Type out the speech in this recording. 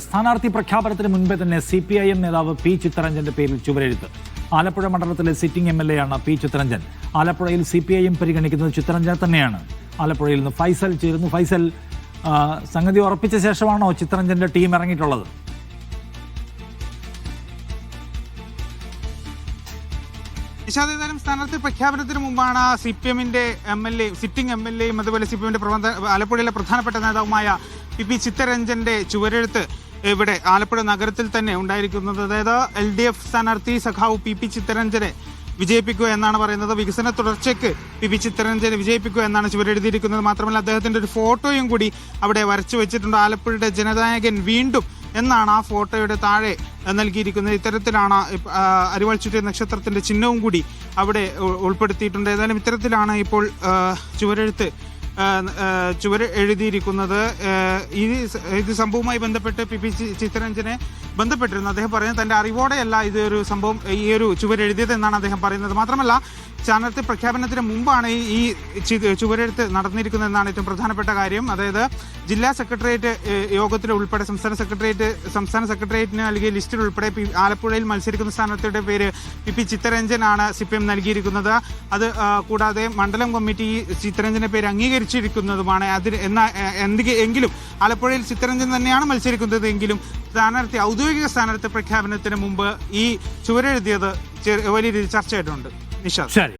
സ്ഥാനാർത്ഥി പ്രഖ്യാപനത്തിന് മുൻപേ തന്നെ CPIM നേതാവ് പി ചിത്തരഞ്ജന്റെ പേരിൽ ചുവരെഴുത്ത്. ആലപ്പുഴ മണ്ഡലത്തിലെ സിറ്റിംഗ് MLA ആണ് പി ചിത്തരഞ്ജൻ. ആലപ്പുഴയിൽ CPIM പരിഗണിക്കുന്നത് ചിത്തരഞ്ജനെ തന്നെയാണ്. ആലപ്പുഴയിൽ നിന്ന് ഫൈസൽ ചേരുന്നു. ഫൈസൽ, സംഗതി ഉറപ്പിച്ച ശേഷമാണോ ചിത്തരഞ്ജന്റെ ടീം ഇറങ്ങിയിട്ടുള്ളത്? ഏതായാലും സ്ഥാനാർത്ഥി പ്രഖ്യാപനത്തിന് മുമ്പാണ് CPM-ന്റെ MLA സിറ്റിംഗ് MLAയും അതുപോലെ CPM-ന്റെ ആലപ്പുഴയിലെ പ്രധാനപ്പെട്ട നേതാവുമായ പി ചിത്തരഞ്ജന്റെ ചുവരെഴുത്ത് ഇവിടെ ആലപ്പുഴ നഗരത്തിൽ തന്നെ ഉണ്ടായിരിക്കുന്നത്. അതായത് LDF സ്ഥാനാർത്ഥി സഖാവ് പി ചിത്തരഞ്ജനെ വിജയിപ്പിക്കുക എന്നാണ് പറയുന്നത്. വികസന തുടർച്ചയ്ക്ക് പി ചിത്തരഞ്ജനെ വിജയിപ്പിക്കുക എന്നാണ് ചുവരെഴുതിയിരിക്കുന്നത്. മാത്രമല്ല അദ്ദേഹത്തിന്റെ ഒരു ഫോട്ടോയും കൂടി അവിടെ വരച്ചു വെച്ചിട്ടുണ്ട്. ആലപ്പുഴയുടെ ജനനായകൻ വീണ്ടും എന്നാണ് ആ ഫോട്ടോയുടെ താഴെ നൽകിയിരിക്കുന്നത്. ഇത്തരത്തിലാണ് അരിവാൾ ചുറ്റിയ നക്ഷത്രത്തിന്റെ ചിഹ്നവും കൂടി അവിടെ ഉൾപ്പെടുത്തിയിട്ടുണ്ട്. ഏതായാലും ഇത്തരത്തിലാണ് ഇപ്പോൾ ചുവർ എഴുതിയിരിക്കുന്നത്. ഇത് സംഭവവുമായി ബന്ധപ്പെട്ട് പി ചിത്തരഞ്ജനെ ബന്ധപ്പെട്ടിരുന്നു. അദ്ദേഹം പറയുന്നത് തന്റെ അറിവോടെയല്ല ഇതൊരു സംഭവം ഈ ഒരു ചുവരെഴുതിയത് എന്നാണ് അദ്ദേഹം പറയുന്നത്. മാത്രമല്ല സ്ഥാനാർത്ഥി പ്രഖ്യാപനത്തിന് മുമ്പാണ് ഈ ചുവരെഴുത്ത് നടന്നിരിക്കുന്നതെന്നാണ് ഏറ്റവും പ്രധാനപ്പെട്ട കാര്യം. അതായത് ജില്ലാ സെക്രട്ടേറിയറ്റ് യോഗത്തിൽ ഉൾപ്പെടെ സംസ്ഥാന സെക്രട്ടേറിയറ്റിന് നൽകിയ ലിസ്റ്റിൽ ഉൾപ്പെടെ ആലപ്പുഴയിൽ മത്സരിക്കുന്ന സ്ഥാനാർത്ഥിയുടെ പേര് പി ചിത്തരഞ്ജനാണ് CPM നൽകിയിരിക്കുന്നത്. അത് കൂടാതെ മണ്ഡലം കമ്മിറ്റി ചിത്തരഞ്ജന്റെ പേര് അംഗീകരിച്ചിരിക്കുന്നതുമാണ്. എങ്കിലും ആലപ്പുഴയിൽ ചിത്തരഞ്ജൻ തന്നെയാണ് മത്സരിക്കുന്നത്. എങ്കിലും ഔദ്യോഗിക സ്ഥാനാർത്ഥി പ്രഖ്യാപനത്തിന് മുമ്പ് ഈ ചുവരെഴുതിയത് വലിയ രീതിയിൽ ചർച്ചയായിട്ടുണ്ട്. നിഷാദ്. ശരി.